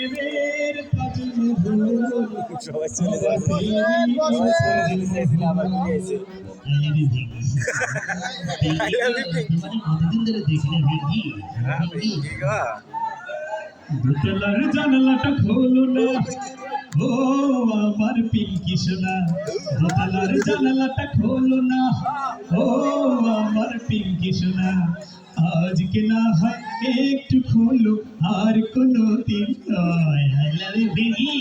প্রেমের কাজল ফুল সবাই চলে যাচ্ছে আবার ঘুরে এসে কতদিন ধরে দেখলে ভিঙ্গি দোতলার জানালাটা খোলো না ও আমার পিঙ্কি সোনা দোতলার জানালাটা খোলো না ও আমার পিঙ্কি সোনা আজকে না হয় একটু খোলো আর কোনো দিন নয় আই লাভ ইউ ভিঙ্গি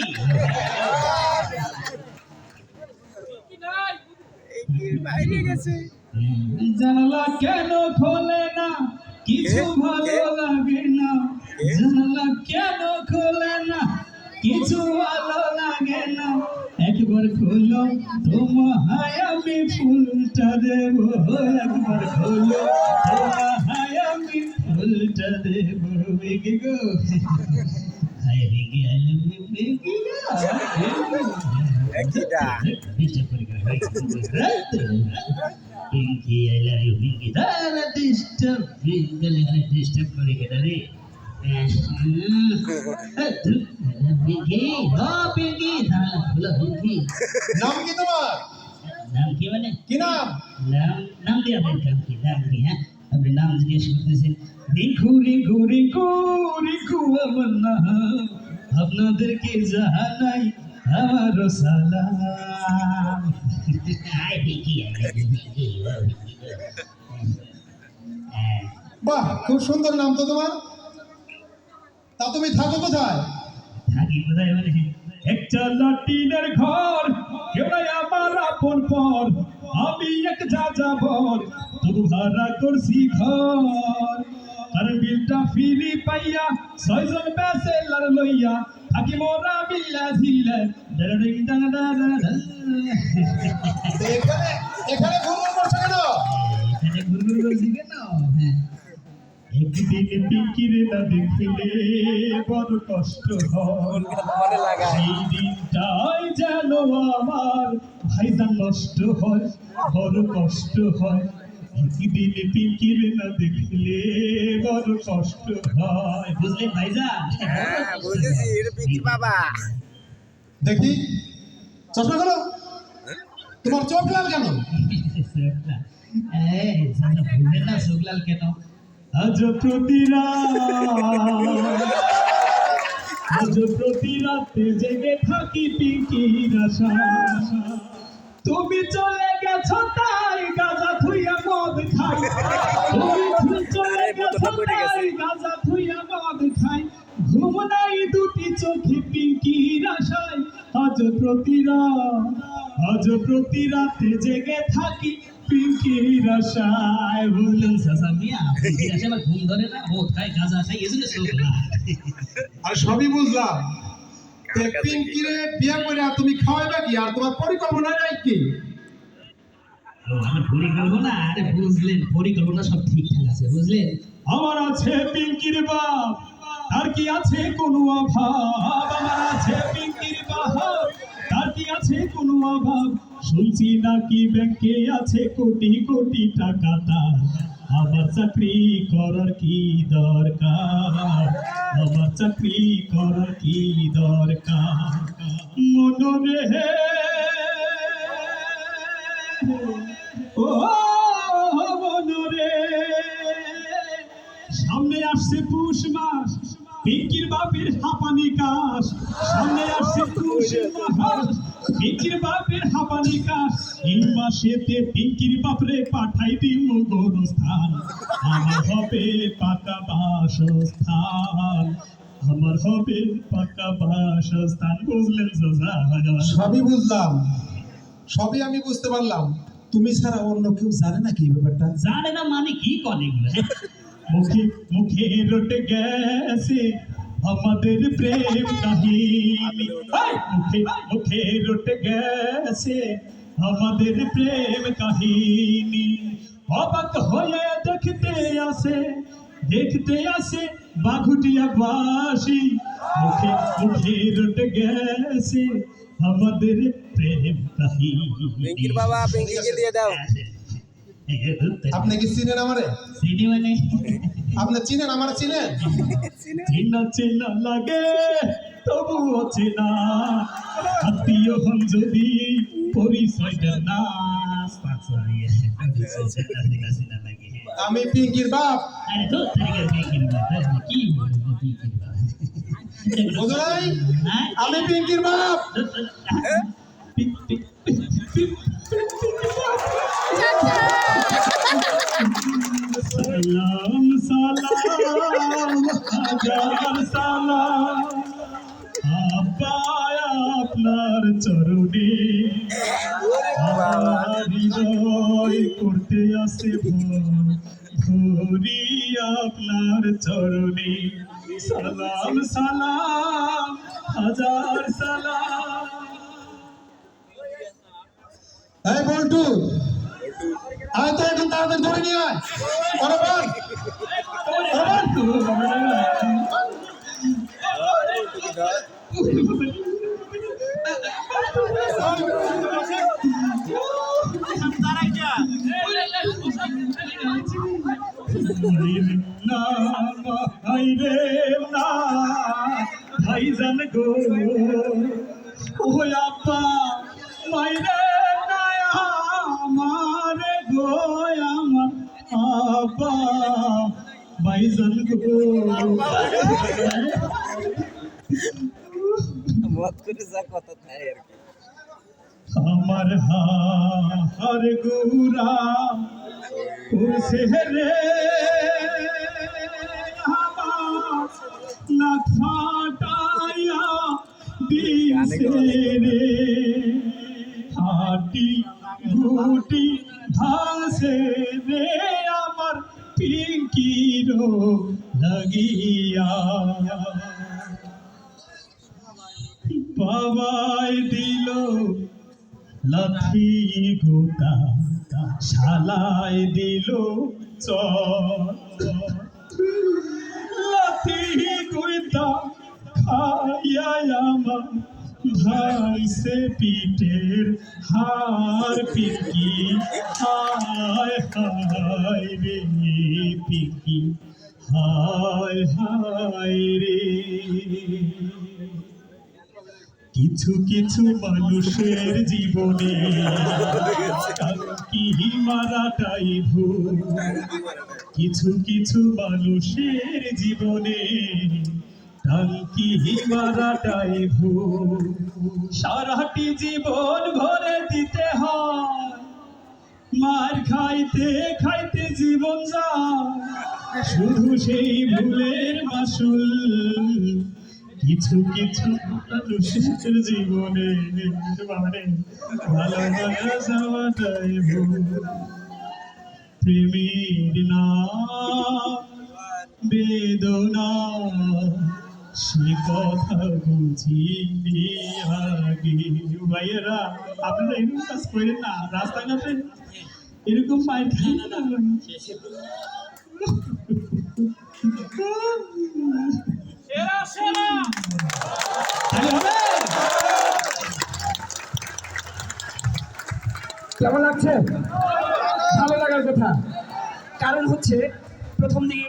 বাইরে গেছে জানালা কেন খোলে না কিছু ভালো লাগে না জানালা কেন খোলে না কিছু ভালো লাগে না একবার খোলো তোমায় আমি ফুলটা দেব একবার খোলো তোমায় আমি ফুলটা দেব বেগে গো হায় বেগে আই লাভ ইউ বেগে একইটা ডিস্টার্ব করে Pinky I love you Pinky দাঁড়া ডিস্টার্ব করে কেন রে পিঙ্কি ও পিঙ্কি দাঁড়া বলো পিঙ্কি নাম কি তোমার? নাম কি মানে কি নাম? নাম দিয়ে আপনার কাম কি নাম কি হ্যাঁ আপনি নাম জিজ্ঞেস করতেছেন রিঙ্কু রিঙ্কু রিঙ্কু রিঙ্কু আমার নাম আপনাদেরকে জানাই আমার সালাম আই পিঙ্কি বাহ, খুব সুন্দর নাম তো তোমার। তা তুমি থাকো কোথায়? থাকি কোথায় মানে একটা লাটিনের ঘর কেউ নাই আমার আপন পর আমি এক যা যাবর তবু ভাড়া করছি ঘর তার বিলটা ফিরি পাইয়া ছয়জন ব্যাচেলার লইয়া থাকি মোরা বিল্লা ঝিলে এখানে এখানে ঘুরঘুর করছো কেন? এখানে ঘুরঘুর করছি কেন হ্যাঁ একদিন পিঙ্কিরে না দেখলে বড় কষ্ট হয় মনে লাগায় সেই দিনটাই যেন আমার ভাইজান নষ্ট হয় বড় কষ্ট হয় একদিন পিঙ্কিরে না দেখলে বড় কষ্ট হয় বুঝলেন ভাইজান হ্যাঁ বুঝেছি এটা পিঙ্কি বাবা দেখি চশমা করো। তোমার চোখ লাল কেন? এই জানো ভুলবেন না শুক্লাল কেন আজ প্রতি রাতে জেগে থাকি পিঙ্কির আশা তুমি চলে গেছো তাই গাঁজা থুইয়া মদ খাই তুমি চলে গেছো তাই গাঁজা থুইয়া মদ খাই ঘুম নাই দুটি চোখে পিঙ্কির আশায় আজ প্রতি রাতে জেগে থাকি পিঙ্কির আশায় বললেন সাসা মিয়া পিঙ্কির আশায় আমার ঘুম ধরে না মদ খাই গাঁজা খাই এজন্য শুকলা আর সবই বুঝলাম। তো পিঙ্কিরে বিয়ে করে আর তুমি খাওয়াইবা কি? আর তোমার পরিকল্পনা নাই কি? ও আমার পরিকল্পনা আরে বুঝলেন পরিকল্পনা সব ঠিকঠাক আছে বুঝলেন আমার আছে পিঙ্কির বাপ তার কি আছে কোনো অভাব আমার আছে পিঙ্কির বাপ তার কি আছে কোনো অভাব শুনছি নাকি ব্যাংকে আছে কোটি কোটি টাকা তার আমার চাকরি করার কি দরকার আমার চাকরি করার কি দরকার মনে হে ও মনরে সামনে আসছে পুষ মাস পিঙ্কির বাপের হাঁপানি কাশ সামনে আসছে পুষ মাস পিঙ্কির বাপের হাঁপানি কাশ এই মাসেতে পিঙ্কির বাপরে পাঠাই দিম গোরস্থান আমার হবে পাকা বাসস্থান আমার হবে পাকা বাসস্থান বুঝলেন সবই বুঝলাম, সবই আমি বুঝতে পারলাম। তুমি ছাড়া অন্য কেউ জানে না কি ব্যাপারটা? জানে না মানে কি করে মুখে মুখে রটে গেছে আমাদের প্রেম কাহিনী মুখে মুখে রটে গেছে আমাদের প্রেম কাহিনী অবাক হয়ে দেখতে আসে বাঘুটিয়া বাসি মুখে মুখে রটে গেছে আমাদের প্রেম কাহিনী পিঙ্কির বাবা পিঙ্কিকে দিয়ে দাও আপনি কি চিনেন আমারে? চিনি মানে আপনি চিনেন আমারে? চিনেন? চিনা চিনা লাগে তবু অচেনা আত্মীয় হন যদি পরিচয় দেন না আমি পিঙ্কির বাপ আরে তো তারিখের পিঙ্কির বাপ কি বুঝো নাই? হ্যাঁ আমি পিঙ্কির বাপ সালাম সালাম হাজার সালাম আব্বা আপনার চরণে আমার হৃদয় করতে আসে ভরি আপনার চরণে সালাম সালাম হাজার সালাম এই বল্টু আয় তো এখন তাড়াতাড়ি ধরে নিয়ে আয় বরাবর ভাইজান গো ও আপা মাইরে আমারে গো আমার আপা ভাইজান গো মত করে যা কথা তাই আর কি আমার হার গুরা উসে রে আমার না ফাটাইয়া দিছে রে হাটি গুটি ভাসে রে আমার পিঙ্কির লাগিয়া বাবাই দিল লাথি গোটা শালাই দিল লাথি গোটা খাইয়া আমার ভাইসে পিঠের হার পিকি হায় হায় রে পিকি হায় হায় রে কিছু কিছু মানুষের জীবনে কি মারাটাই ভুল কিছু কিছু মানুষের জীবনে টাঙ্কি মারাটাই ভুল সারাটি জীবন ভরে দিতে হয় মার খাইতে খাইতে জীবন যায় শুধু সেই ভুলের মাসুল কিছু কিছু মানুষের জীবনে মানে ভালোবাসা যাওয়াটাই ভুল প্রেমের নাম বেদনা সে কথা বুঝিনি আগে ভাইয়েরা আপনারা এরকম কাজ করেন না রাস্তাঘাটে এরকম মাইর খান না কেমন লাগছে? ভালো লাগার কথা। কারণ হচ্ছে প্রথম দিকে